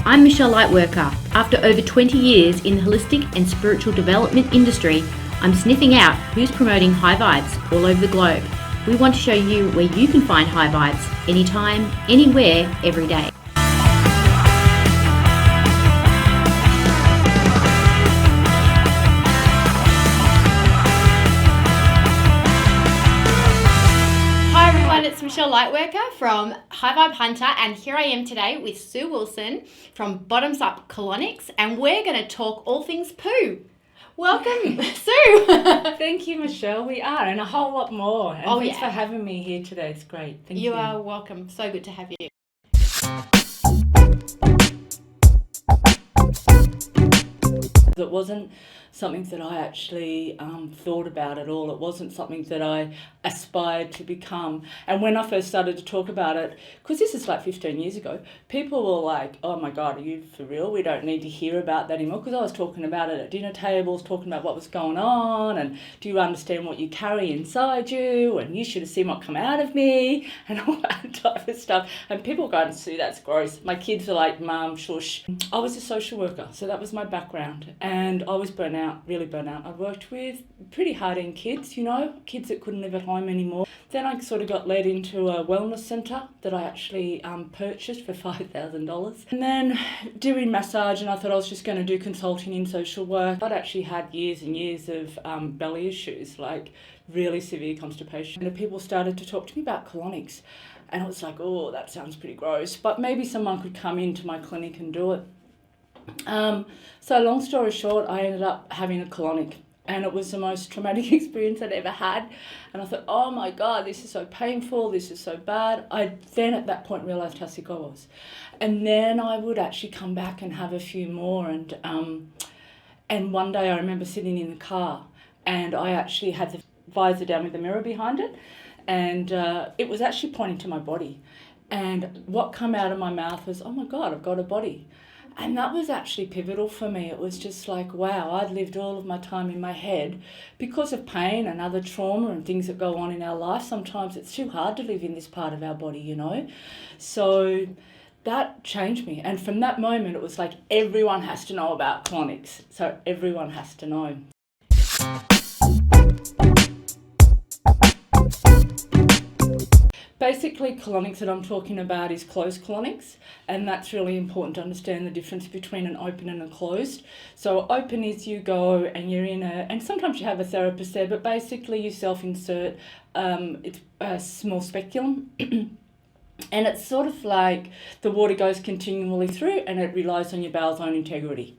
I'm Michelle Lightworker. After over 20 years in the holistic and spiritual development industry, I'm sniffing out who's promoting high vibes all over the globe. We want to show you where you can find high vibes anytime, anywhere, every day. It's Michelle Lightworker from High Vibe Hunter, and here I am today with Sue Wilson from Bottoms Up Colonics, and we're going to talk all things poo. Welcome, Sue. Thank you, Michelle. We are, and a whole lot more. And thanks for having me here today. It's great. Thank you. You are welcome. So good to have you. It wasn't something that I actually thought about at all. It wasn't something that I aspired to become. And when I first started to talk about it, because this is like 15 years ago, people were like, oh my God, are you for real? We don't need to hear about that anymore. Because I was talking about it at dinner tables, talking about what was going on, and do you understand what you carry inside you, and you should have seen what come out of me, and all that type of stuff. And people go and see, that's gross. My kids are like, Mum, shush. I was a social worker, so that was my background. And I was burnt out, really burnt out. I worked with pretty hard-end kids, kids that couldn't live at home anymore. Then I sort of got led into a wellness centre that I actually purchased for $5,000. And then doing massage, and I thought I was just going to do consulting in social work. I'd actually had years and years of belly issues, like really severe constipation. And people started to talk to me about colonics. And I was like, oh, that sounds pretty gross. But maybe someone could come into my clinic and do it. So long story short, I ended up having a colonic, and it was the most traumatic experience I'd ever had. And I thought, oh my God, this is so painful, this is so bad. I then at that point realised how sick I was. And then I would actually come back and have a few more. And one day I remember sitting in the car, and I actually had the visor down with the mirror behind it, and it was actually pointing to my body. And what came out of my mouth was, oh my God, I've got a body. And that was actually pivotal for me. It was just like, wow, I'd lived all of my time in my head because of pain and other trauma and things that go on in our life. Sometimes it's too hard to live in this part of our body, So that changed me. And from that moment, it was like everyone has to know about colonics. So everyone has to know. Basically, colonics that I'm talking about is closed colonics, and that's really important to understand the difference between an open and a closed. So open is you go and you're and sometimes you have a therapist there, but basically you self-insert, it's a small speculum, and it's sort of like the water goes continually through and it relies on your bowel's own integrity.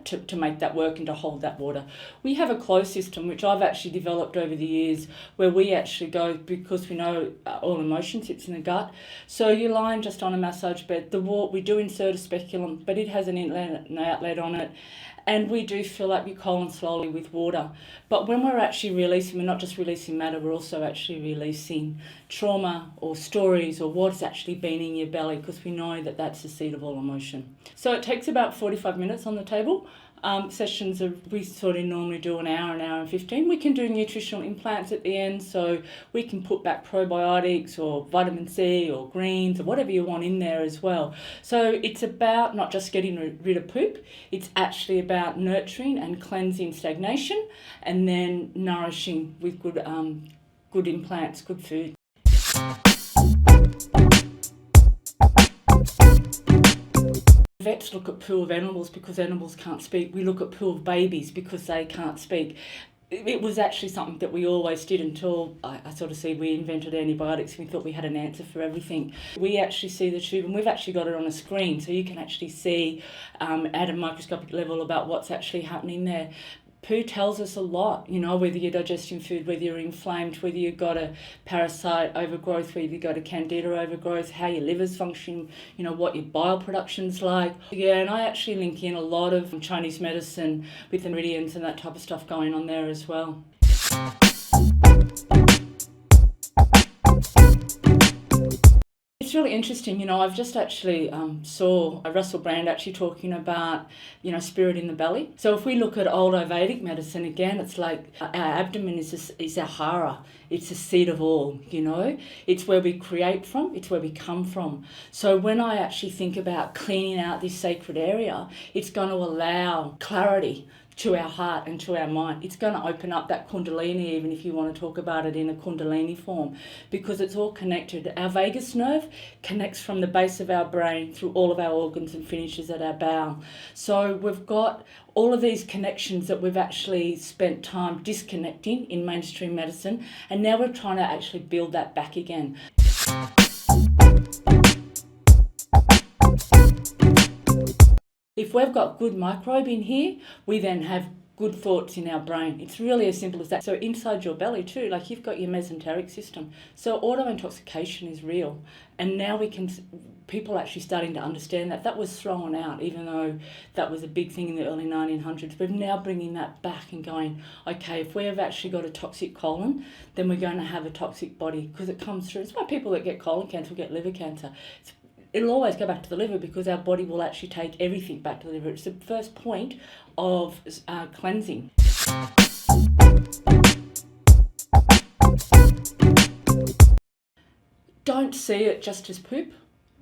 To make that work and to hold that water. We have a closed system, which I've actually developed over the years, where we actually go, because we know all emotion sits in the gut. So you're lying just on a massage bed. We do insert a speculum, but it has an inlet and an outlet on it. And we do fill up your colon slowly with water. But when we're actually releasing, we're not just releasing matter, we're also actually releasing trauma or stories or what's actually been in your belly, because we know that that's the seat of all emotion. So it takes about 45 minutes on the table. Sessions we sort of normally do an hour and 15. We can do nutritional implants at the end, so we can put back probiotics or vitamin C or greens or whatever you want in there as well. So it's about not just getting rid of poop, it's actually about nurturing and cleansing stagnation, and then nourishing with good implants, good food. Vets look at poo of animals because animals can't speak. We look at poo of babies because they can't speak. It was actually something that we always did until I sort of see we invented antibiotics. We thought we had an answer for everything. We actually see the tube, and we've actually got it on a screen, so you can actually see at a microscopic level about what's actually happening there. Poo tells us a lot, whether you're digesting food, whether you're inflamed, whether you've got a parasite overgrowth, whether you've got a candida overgrowth, how your liver's functioning, what your bile production's like. Yeah, and I actually link in a lot of Chinese medicine with the meridians and that type of stuff going on there as well. It's really interesting. I've just actually saw Russell Brand actually talking about, spirit in the belly. So if we look at old Ayurvedic medicine, again, it's like our abdomen is our hara. It's the seat of all, It's where we create from. It's where we come from. So when I actually think about cleaning out this sacred area, it's going to allow clarity to our heart and to our mind. It's going to open up that kundalini, even if you want to talk about it in a kundalini form, because it's all connected. Our vagus nerve connects from the base of our brain through all of our organs and finishes at our bowel. So we've got all of these connections that we've actually spent time disconnecting in mainstream medicine, and now we're trying to actually build that back again. If we've got good microbe in here, we then have good thoughts in our brain. It's really as simple as that. So inside your belly too, like you've got your mesenteric system. So auto-intoxication is real. And now people are actually starting to understand that. That was thrown out, even though that was a big thing in the early 1900s. We're now bringing that back and going, okay, if we have actually got a toxic colon, then we're going to have a toxic body, because it comes through. It's why people that get colon cancer will get liver cancer. It'll always go back to the liver, because our body will actually take everything back to the liver. It's the first point of cleansing. Don't see it just as poop.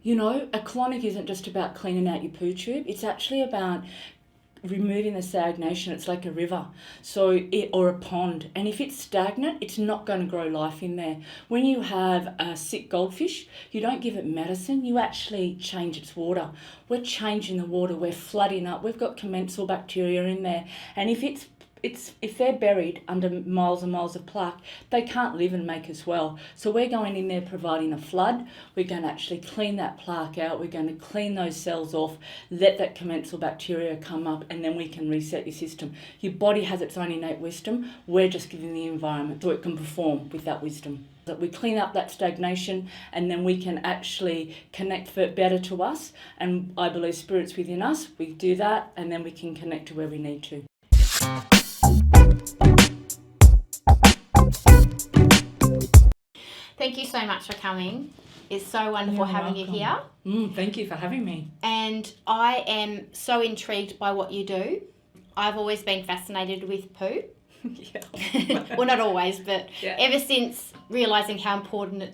A colonic isn't just about cleaning out your poo tube. It's actually about removing the stagnation. It's like a river, or a pond, and if it's stagnant, it's not going to grow life in there. When you have a sick goldfish, you don't give it medicine, you actually change its water. We're changing the water, we're flooding up, we've got commensal bacteria in there, and if they're buried under miles and miles of plaque, they can't live and make us well. So we're going in there providing a flood. We're going to actually clean that plaque out. We're going to clean those cells off, let that commensal bacteria come up, and then we can reset your system. Your body has its own innate wisdom. We're just giving the environment so it can perform with that wisdom. That we clean up that stagnation, and then we can actually connect better to us. And I believe spirit's within us. We do that, and then we can connect to where we need to. Thank you so much for coming. It's so wonderful having you here. Thank you for having me. And I am so intrigued by what you do. I've always been fascinated with poo. Yeah. Well, not always, but ever since realising how important it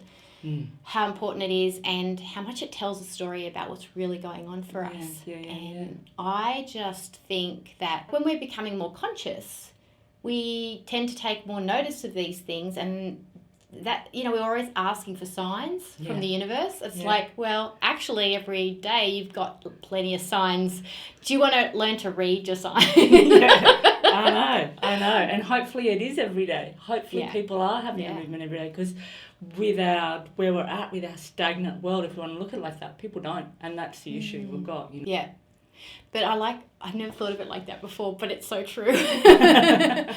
is, and how much it tells a story about what's really going on for us. And I just think that when we're becoming more conscious, we tend to take more notice of these things, and that, we're always asking for signs from the universe. It's like, well, actually every day you've got plenty of signs. Do you want to learn to read your signs? I know. And hopefully it is every day. Hopefully people are having a movement every day, because where we're at with our stagnant world, if you want to look at it like that, people don't. And that's the issue we've got. Yeah. But I've never thought of it like that before, but it's so true. The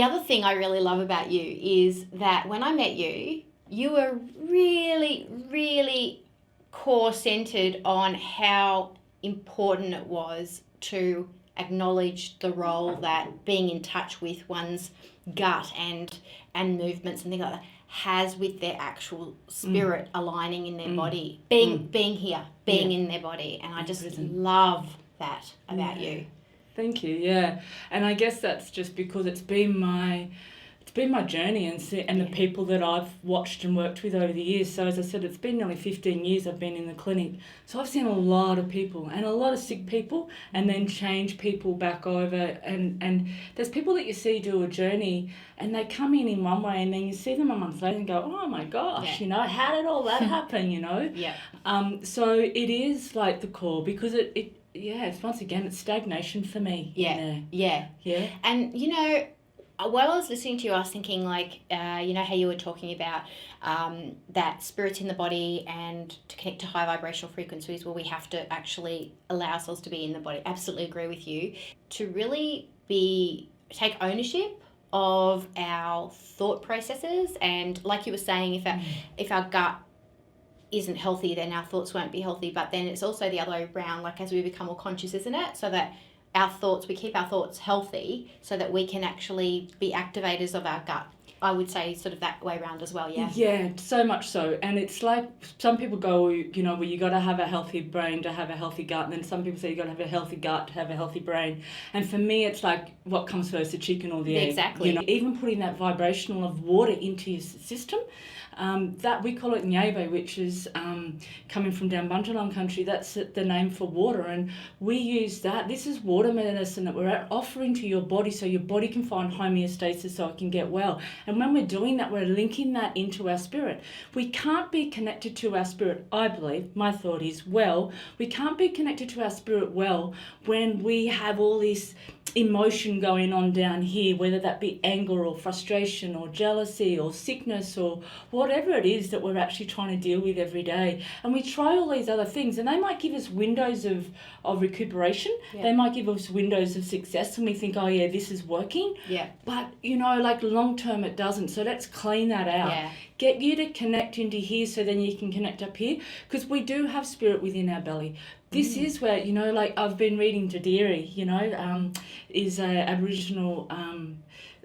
other thing I really love about you is that when I met you, you were really, really core-centered on how important it was to acknowledge the role that being in touch with one's gut and movements and things like that has with their actual spirit aligning in their body, being here, in their body. And I just love that about you. Thank you. Yeah. And I guess that's just because it's been my journey and the people that I've watched and worked with over the years. So as I said, it's been nearly 15 years I've been in the clinic. So I've seen a lot of people, and a lot of sick people, and then change people back over. And there's people that you see do a journey, and they come in one way, and then you see them a month later and go, oh my gosh, how did all that happen, Yeah. So it is like the core, because it's once again, it's stagnation for me. Yeah. And while I was listening to you, I was thinking, how you were talking about that spirits in the body, and to connect to high vibrational frequencies, where we have to actually allow ourselves to be in the body. Absolutely agree with you. To really take ownership of our thought processes, and like you were saying, if our gut isn't healthy, then our thoughts won't be healthy. But then it's also the other way around, like as we become more conscious, isn't it? So that we keep our thoughts healthy, so that we can actually be activators of our gut. I would say sort of that way around as well, yeah. Yeah, so much so. And it's like some people go, you know, well, you got to have a healthy brain to have a healthy gut. And then some people say you got to have a healthy gut to have a healthy brain. And for me, it's like, what comes first, the chicken or the egg? Exactly. You know, even putting that vibrational of water into your system, that we call it Nyebe, which is coming from down Bunjalung country. That's the name for water, and we use that. This is water medicine that we're offering to your body, so your body can find homeostasis, so it can get well. And when we're doing that, we're linking that into our spirit. We can't be connected to our spirit, I believe. My thought is, we can't be connected to our spirit well when we have all this emotion going on down here, whether that be anger or frustration or jealousy or sickness or whatever it is that we're actually trying to deal with every day. And we try all these other things, and they might give us windows of recuperation. Yeah. They might give us windows of success, and we think, oh yeah, this is working. Yeah. But you know, like long term it doesn't. So let's clean that out. Yeah. Get you to connect into here, so then you can connect up here, because we do have spirit within our belly. This is where, you know, like I've been reading Tadiri, you know, is an Aboriginal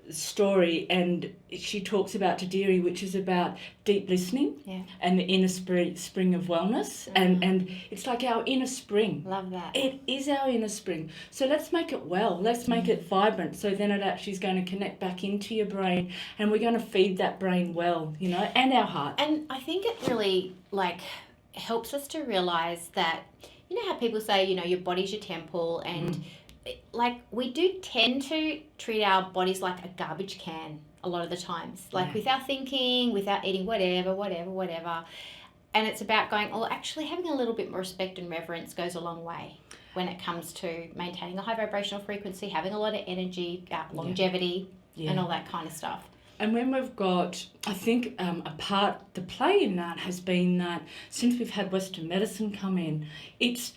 story, and she talks about Tadiri, which is about deep listening and the inner spring of wellness. And it's like our inner spring. Love that. It is our inner spring. So let's make it well. Let's make it vibrant, so then it actually is going to connect back into your brain, and we're going to feed that brain well, you know, and our heart. And I think it really, like, helps us to realise that, you know how people say, you know, your body's your temple, and like we do tend to treat our bodies like a garbage can a lot of the times, like with our thinking, with our eating, whatever. And it's about going, oh, actually having a little bit more respect and reverence goes a long way when it comes to maintaining a high vibrational frequency, having a lot of energy, longevity, and all that kind of stuff. And when we've got, I think a part to play in that has been that since we've had Western medicine come in, it's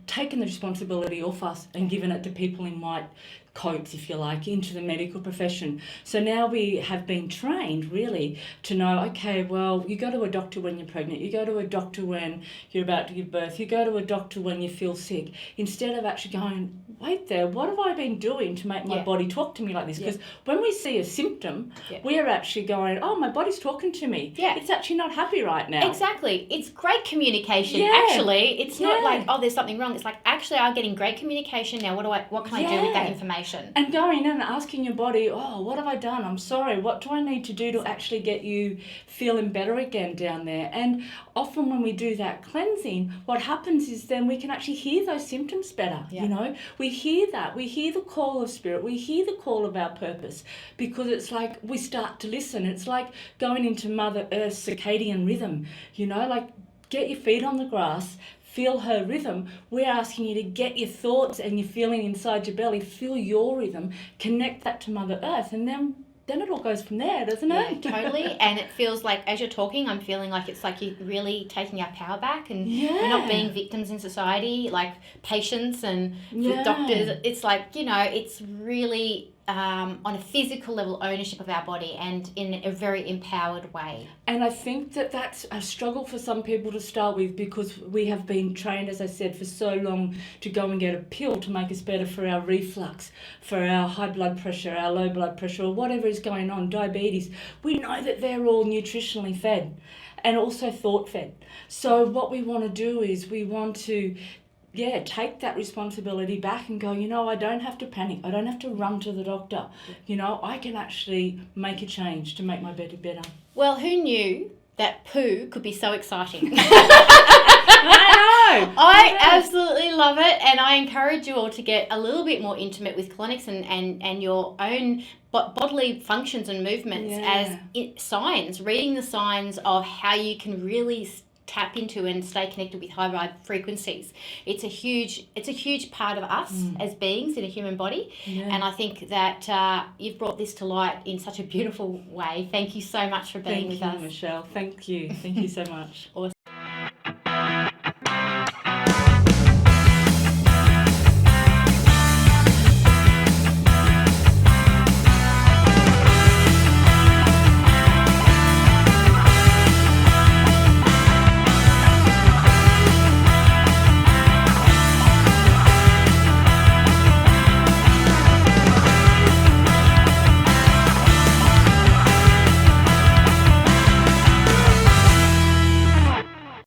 taken the responsibility off us and given it to people in white coats, if you like, into the medical profession. So now we have been trained really to know, okay, well, you go to a doctor when you're pregnant, you go to a doctor when you're about to give birth, you go to a doctor when you feel sick, instead of actually going, wait there, what have I been doing to make my body talk to me like this? Because when we see a symptom, we're actually going, oh, my body's talking to me. Yeah. It's actually not happy right now. Exactly. It's great communication, actually. It's not like, oh, there's something wrong. It's like, actually, I'm getting great communication now. What can I do with that information? And going in and asking your body, oh, what have I done? I'm sorry. What do I need to do to actually get you feeling better again down there? And often when we do that cleansing, what happens is then we can actually hear those symptoms better, you know? We hear that. We hear the call of spirit. We hear the call of our purpose, because it's like we start to listen. It's like going into Mother Earth's circadian rhythm, you know, like get your feet on the grass, feel her rhythm. We're asking you to get your thoughts and your feeling inside your belly, feel your rhythm, connect that to Mother Earth, and then it all goes from there, doesn't it? Yeah, totally. And it feels like, as you're talking, I'm feeling like it's like you're really taking our power back, and we're not being victims in society, like patients and doctors. It's like, you know, it's really on a physical level, ownership of our body, and in a very empowered way. And I think that that's a struggle for some people to start with, because we have been trained, as I said, for so long to go and get a pill to make us better for our reflux, for our high blood pressure, our low blood pressure, or whatever is going on, diabetes. We know that they're all nutritionally fed and also thought fed. So what we want to do is we want to take that responsibility back and go, you know, I don't have to panic. I don't have to run to the doctor. You know, I can actually make a change to make my body better. Well, who knew that poo could be so exciting? I know. I absolutely love it, and I encourage you all to get a little bit more intimate with colonics and your own bodily functions and movements as signs, reading the signs of how you can really tap into and stay connected with high vibe frequencies. It's a huge part of us as beings in a human body, and I think that you've brought this to light in such a beautiful way. Thank you so much for being with us. Thank you, Michelle. Thank you so much. Awesome.